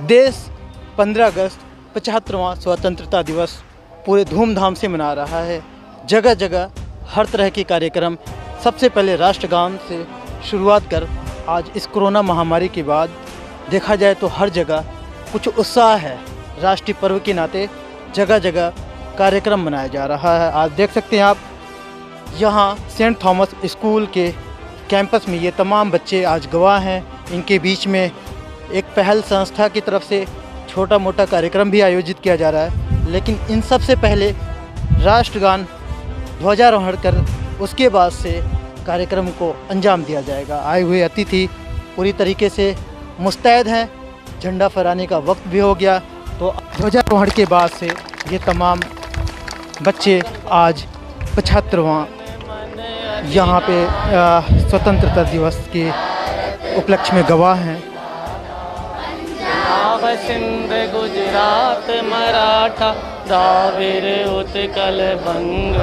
देश 15 अगस्त 75वां स्वतंत्रता दिवस पूरे धूमधाम से मना रहा है। जगह जगह हर तरह के कार्यक्रम, सबसे पहले राष्ट्रगान से शुरुआत कर आज इस कोरोना महामारी के बाद देखा जाए तो हर जगह कुछ उत्साह है। राष्ट्रीय पर्व के नाते जगह जगह कार्यक्रम मनाया जा रहा है। आज देख सकते हैं आप, यहाँ सेंट थॉमस स्कूल के कैंपस में ये तमाम बच्चे आज गवाह हैं। इनके बीच में एक पहल संस्था की तरफ से छोटा मोटा कार्यक्रम भी आयोजित किया जा रहा है, लेकिन इन सब से पहले राष्ट्रगान, ध्वजारोहण कर उसके बाद से कार्यक्रम को अंजाम दिया जाएगा। आए हुए अतिथि पूरी तरीके से मुस्तैद हैं। झंडा फहराने का वक्त भी हो गया, तो ध्वजारोहण के बाद से ये तमाम बच्चे आज 75वां यहाँ पे स्वतंत्रता दिवस के उपलक्ष्य में गवाह हैं। सिंध गुजरात मराठा द्राविड़ उत्कल बंग,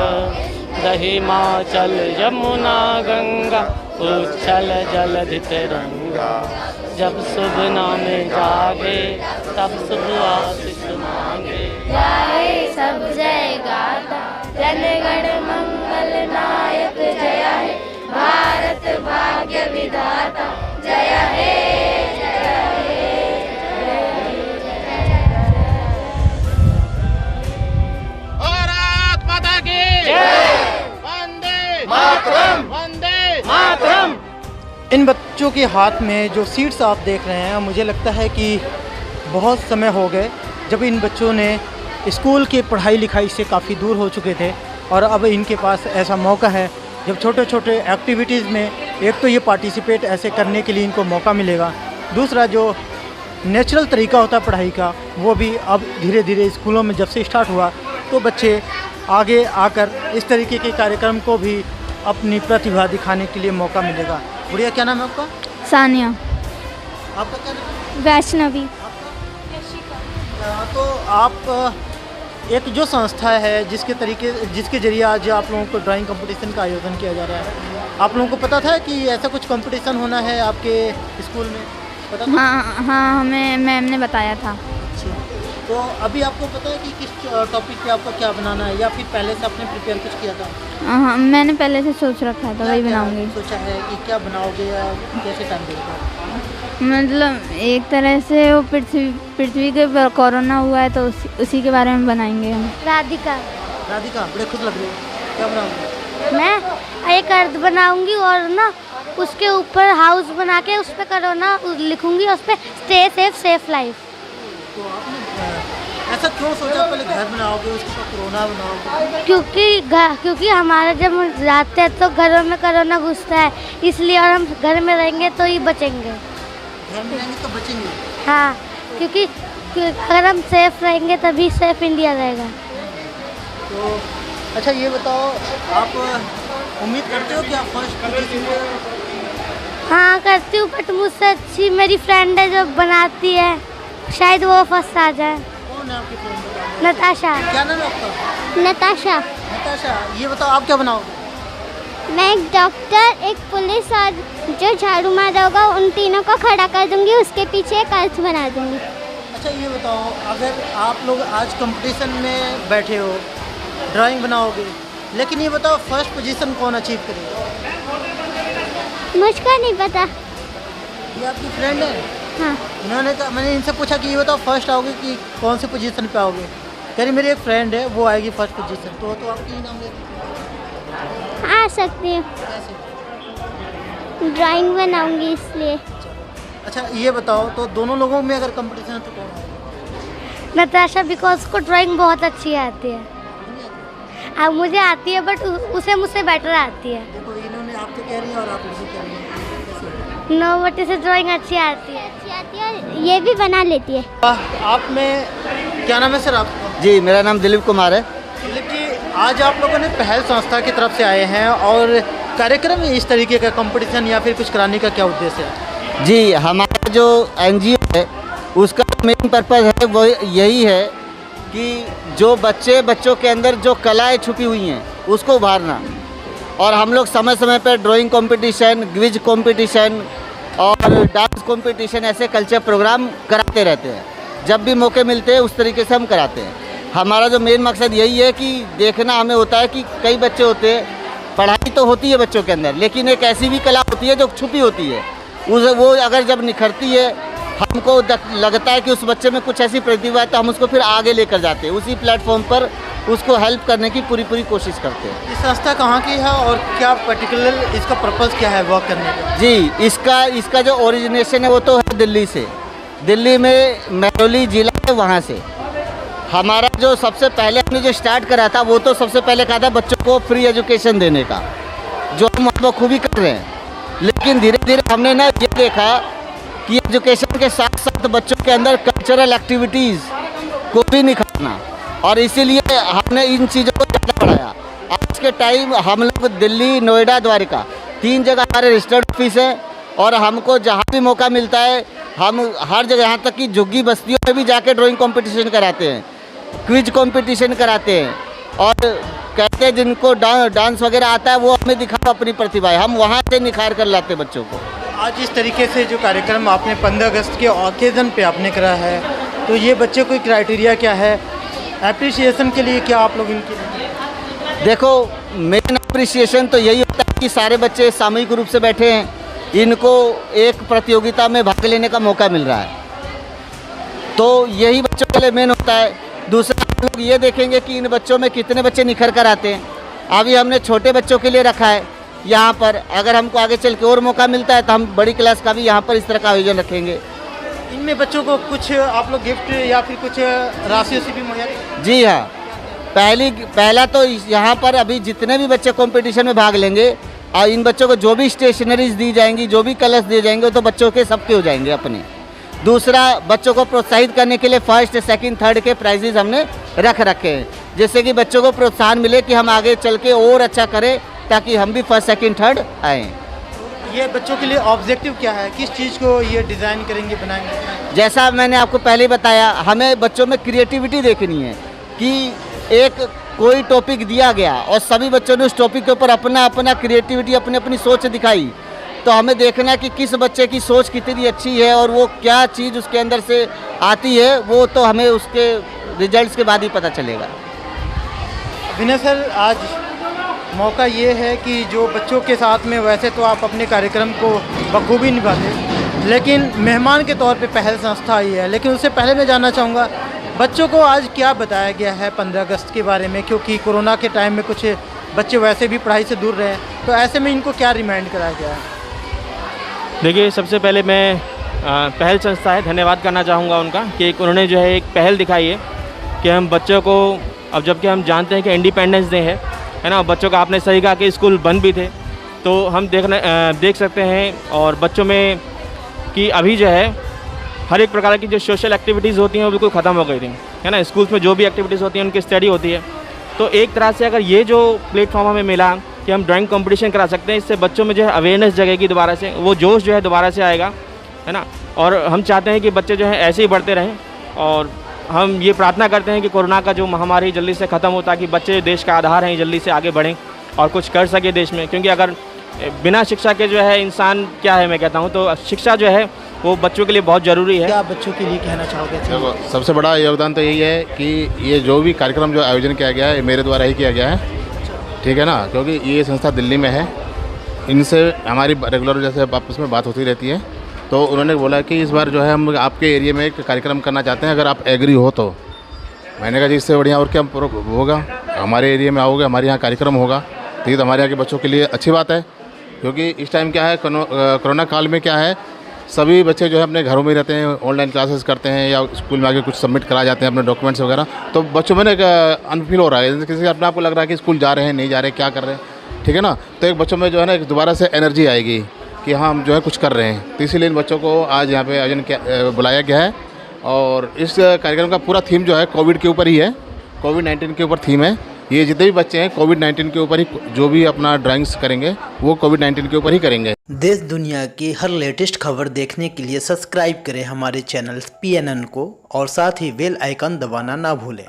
दहिमाचल यमुना गंगा उच्छल जलधि तिरंगा। जब शुभ नाम जागे तब शुभ आशीष मांगे। जाए सब जय गाता, जनगण मंगल नायक जय हे। भारत भाग्य विधाता जय हे, जय हे। भारत माता की जय। वंदे मातरम, वंदे मातरम। इन बच्चों के हाथ में जो सीड्स आप देख रहे हैं, मुझे लगता है कि बहुत समय हो गए जब इन बच्चों ने स्कूल की पढ़ाई लिखाई से काफ़ी दूर हो चुके थे, और अब इनके पास ऐसा मौका है जब छोटे छोटे एक्टिविटीज़ में एक तो ये पार्टिसिपेट ऐसे करने के लिए इनको मौका मिलेगा, दूसरा जो नेचुरल तरीका होता है पढ़ाई का वो भी अब धीरे धीरे स्कूलों में जब से स्टार्ट हुआ, तो बच्चे आगे आकर इस तरीके के कार्यक्रम को भी अपनी प्रतिभा दिखाने के लिए मौका मिलेगा। बुढ़िया, क्या नाम है आपका? सानिया। आपका क्या नाम? वैष्णवी। तो आप एक जो संस्था है जिसके जरिए आज आप लोगों को ड्राइंग कंपटीशन का आयोजन किया जा रहा है, आप लोगों को पता था कि ऐसा कुछ कंपटीशन होना है आपके स्कूल में? पता था? हाँ, हमें मैम ने बताया था। अच्छा, तो अभी आपको पता है कि किस टॉपिक पे आपको क्या बनाना है, या फिर पहले से आपने प्रिपेयर कुछ किया था? हाँ, मैंने पहले से सोच रखा था, वही बनाऊंगी। सोचा है कि क्या बनाओगे या कैसे टाइम देगा? मतलब एक तरह से वो पृथ्वी के ऊपर कोरोना हुआ है, तो उसी के बारे में बनाएंगे हम। राधिका। राधिका, बड़े खुश लग रहे हो, क्या बनाओगे? मैं एक अर्थ बनाऊंगी और ना उसके ऊपर हाउस बना के उस पर कोरोना लिखूंगी, उस पर स्टे सेफ सेफ लाइफ। तो आपने ऐसा क्यों सोचा पहले घर बनाओगे उसके बाद कोरोना बनाओगे? क्योंकि हमारा जब हम जाते हैं तो घरों में कोरोना घुसता है, इसलिए, और हम घर में रहेंगे तो ही बचेंगे। घर में रहेंगे तो बचेंगे? हाँ, क्योंकि अगर हम सेफ रहेंगे तभी सेफ इंडिया रहेगा। तो अच्छा, ये बताओ, आप उम्मीद करते हो कि आप फर्स्ट पोजीशन? हाँ करती हूँ, बट मुझसे अच्छी मेरी फ्रेंड है जो बनाती है, शायद वो फर्स्ट आ जाए। कौन है आपकी फ्रेंड? नताशा। क्या नाम है आपका? नताशा। नताशा, ये बताओ आप क्या बनाओगे? मैं एक डॉक्टर, एक पुलिस और जो झाड़ू मारा होगा उन तीनों को खड़ा कर दूंगी, उसके पीछे एक अर्थ बना दूंगी। अच्छा, ये बताओ, अगर आप लोग आज कंपटीशन में बैठे हो, ड्राइंग बनाओगे, लेकिन ये बताओ फर्स्ट पोजीशन कौन अचीव करेगा? मुझको नहीं पता। ये आपकी फ्रेंड है? हाँ। इन्होंने कहा, मैंने इनसे पूछा कि ये बताओ फर्स्ट आओगे कि कौन सी पोजीशन पे आओगे? कह रही मेरी एक फ्रेंड है, वो आएगी फर्स्ट पोजीशन। तो आपकी ही नाम लेते आ सकती हूँ, ड्राइंग बनाऊंगी इसलिए। अच्छा, ये बताओ, तो दोनों लोगों में अगर कंपटीशन है तो कौन आएगा? नताशा, बिकॉज उसको ड्राइंग बहुत अच्छी आती है। अब मुझे आती है, बट उसे मुझसे बेटर आती है। देखो, इन्होंने आप तो कह रही है और आप मुझे कह रही हैं। नो, बट इसे ड्राइंग अच्छी आती है और ये भी बना लेती है। आप में क्या नाम है सर आपका? जी, मेरा नाम दिलीप कुमार है। दिलीप जी, आज आप लोगों ने पहल संस्था की तरफ से आए हैं, और कार्यक्रम में इस तरीके का कंपटीशन या फिर कुछ कराने का क्या उद्देश्य है? जी, हमारा जो एनजीओ है उसका मेन पर्पज़ है वो यही है कि जो बच्चों के अंदर जो कलाएं छुपी हुई हैं उसको उभारना, और हम लोग समय समय पर ड्राइंग कंपटीशन, क्विज कंपटीशन और डांस कंपटीशन ऐसे कल्चर प्रोग्राम कराते रहते हैं। जब भी मौके मिलते हैं उस तरीके से हम कराते हैं। हमारा जो मेन मकसद यही है कि देखना हमें होता है कि कई बच्चे होते हैं, पढ़ाई तो होती है बच्चों के अंदर, लेकिन एक ऐसी भी कला होती है जो छुपी होती है, वो अगर जब निखरती है हमको लगता है कि उस बच्चे में कुछ ऐसी प्रतिभा है, तो हम उसको फिर आगे लेकर जाते हैं, उसी प्लेटफॉर्म पर उसको हेल्प करने की पूरी कोशिश करते हैं। ये संस्था कहाँ की है और क्या पर्टिकुलर इसका पर्पज़ क्या है वर्क करने का? जी, इसका जो ओरिजिनेशन है वो तो है दिल्ली से, दिल्ली में महरौली जिला है, वहाँ से। हमारा जो सबसे पहले हमने जो स्टार्ट करा था वो तो सबसे पहले कहा था बच्चों को फ्री एजुकेशन देने का, जो हम बखूबी कर रहे हैं। लेकिन धीरे धीरे हमने ना ये देखा कि एजुकेशन के साथ साथ बच्चों के अंदर कल्चरल एक्टिविटीज़ को भी निखारना, और इसीलिए हमने इन चीज़ों को ज़्यादा बढ़ाया। आज के टाइम हम लोग दिल्ली, नोएडा, द्वारका 3 जगह हमारे रजिस्टर्ड ऑफिस है, और हमको जहाँ भी मौका मिलता है हम हर जगह, यहाँ तक कि झुग्गी बस्तियों में भी जाके ड्राइंग कंपटीशन कराते हैं, क्विज कंपटीशन कराते हैं, और कहते हैं जिनको डांस वगैरह आता है वो हमें दिखाओ अपनी प्रतिभा, हम वहाँ से निखार कर लाते हैं बच्चों को। आज इस तरीके से जो कार्यक्रम आपने 15 अगस्त के ओकेज़न पे आपने करा है, तो ये बच्चे को क्राइटेरिया क्या है एप्रिसिएशन के लिए, क्या आप लोग इनके? देखो, मेन अप्रिसिएशन तो यही होता है कि सारे बच्चे सामूहिक रूप से बैठे हैं, इनको एक प्रतियोगिता में भाग लेने का मौका मिल रहा है, तो यही बच्चों के लिए मेन होता है। दूसरा, हम लोग ये देखेंगे कि इन बच्चों में कितने बच्चे निखर कर आते हैं। अभी हमने छोटे बच्चों के लिए रखा है यहाँ पर, अगर हमको आगे चल के और मौका मिलता है तो हम बड़ी क्लास का भी यहाँ पर इस तरह का आयोजन रखेंगे। इनमें बच्चों को कुछ आप लोग गिफ्ट या फिर कुछ राशि भी मुहैया? जी हाँ, पहला तो यहाँ पर अभी जितने भी बच्चे कंपटीशन में भाग लेंगे और इन बच्चों को जो भी स्टेशनरीज दी जाएंगी, जो भी कलर्स दिए जाएंगे, तो बच्चों के सबके हो जाएंगे अपने। दूसरा, बच्चों को प्रोत्साहित करने के लिए फर्स्ट, सेकंड, थर्ड के प्राइजेज हमने रखे हैं, जिससे कि बच्चों को प्रोत्साहन मिले कि हम आगे चल के और अच्छा करें, ताकि हम भी फर्स्ट, सेकंड, थर्ड आएँ। ये बच्चों के लिए ऑब्जेक्टिव क्या है, किस चीज़ को ये डिज़ाइन करेंगे, बनाएंगे? जैसा मैंने आपको पहले ही बताया, हमें बच्चों में क्रिएटिविटी देखनी है कि एक कोई टॉपिक दिया गया और सभी बच्चों ने उस टॉपिक के ऊपर अपना क्रिएटिविटी, अपनी सोच दिखाई, तो हमें देखना है कि किस बच्चे की सोच कितनी अच्छी है और वो क्या चीज़ उसके अंदर से आती है, वो तो हमें उसके रिजल्ट्स के बाद ही पता चलेगा। विनय सर, आज मौका ये है कि जो बच्चों के साथ में, वैसे तो आप अपने कार्यक्रम को बखूबी निभाते, लेकिन मेहमान के तौर पे पहल संस्था आई है, लेकिन उससे पहले मैं जानना चाहूँगा बच्चों को आज क्या बताया गया है 15 अगस्त के बारे में, क्योंकि कोरोना के टाइम में कुछ बच्चे वैसे भी पढ़ाई से दूर रहे, तो ऐसे में इनको क्या रिमाइंड कराया गया है? देखिए, सबसे पहले मैं पहल संस्था है धन्यवाद करना चाहूँगा उनका कि उन्होंने जो है एक पहल दिखाई है कि हम बच्चों को, अब जबकि हम जानते हैं कि इंडिपेंडेंस डे है ना, बच्चों का आपने सही कहा कि स्कूल बंद भी थे, तो हम देख सकते हैं और बच्चों में कि अभी जो है हर एक प्रकार की जो सोशल एक्टिविटीज़ होती हैं वो बिल्कुल ख़त्म हो गई थी, है ना। स्कूल्स में जो भी एक्टिविटीज़ होती हैं उनकी स्टडी होती है, तो एक तरह से अगर ये जो प्लेटफॉर्म हमें मिला कि हम ड्राइंग कंपटीशन करा सकते हैं, इससे बच्चों में जो है अवेयरनेस जगेगी, दोबारा से वो जोश जो है दोबारा से आएगा, है ना। और हम चाहते हैं कि बच्चे जो है ऐसे ही बढ़ते रहें, और हम ये प्रार्थना करते हैं कि कोरोना का जो महामारी जल्दी से ख़त्म हो, ताकि बच्चे देश का आधार हैं, जल्दी से आगे बढ़ें और कुछ कर सके देश में, क्योंकि अगर बिना शिक्षा के जो है इंसान क्या है, मैं कहता हूँ, तो शिक्षा जो है वो बच्चों के लिए बहुत ज़रूरी है। क्या बच्चों के लिए कहना चाहोगे? देखो, सबसे बड़ा योगदान तो यही है कि ये जो भी कार्यक्रम जो आयोजन किया गया है, मेरे द्वारा ही किया गया है, ठीक है ना, क्योंकि ये संस्था दिल्ली में है, इनसे हमारी रेगुलर जैसे आपस में बात होती रहती है, तो उन्होंने बोला कि इस बार जो है हम आपके एरिया में एक कार्यक्रम करना चाहते हैं, अगर आप एग्री हो तो। मैंने कहा जी, इससे बढ़िया और क्या होगा, हमारे एरिया में आओगे, हमारे यहाँ कार्यक्रम होगा, तो ये तो हमारे यहाँ के बच्चों के लिए अच्छी बात है, क्योंकि इस टाइम क्या है, कोरोना काल में क्या है, सभी बच्चे जो है अपने घरों में रहते हैं, ऑनलाइन क्लासेस करते हैं या स्कूल में आके कुछ सबमिट करा जाते हैं अपने डॉक्यूमेंट्स वगैरह, तो बच्चों में एक अनफील हो रहा है, किसी अपने आपको लग रहा है कि स्कूल जा रहे हैं, नहीं जा रहे, क्या कर रहे हैं, ठीक है ना। तो एक बच्चों में जो है ना एक दोबारा से एनर्जी आएगी कि हाँ हम जो है कुछ कर रहे हैं, तो इसीलिए इन बच्चों को आज यहाँ पे आयोजन बुलाया गया है। और इस कार्यक्रम का पूरा थीम जो है कोविड के ऊपर ही है, कोविड-19 के ऊपर थीम है। ये जितने भी बच्चे हैं कोविड-19 के ऊपर ही जो भी अपना ड्राइंग्स करेंगे वो कोविड-19 के ऊपर ही करेंगे। देश दुनिया की हर लेटेस्ट खबर देखने के लिए सब्सक्राइब करें हमारे चैनल PNN को, और साथ ही बेल आइकन दबाना ना भूलें।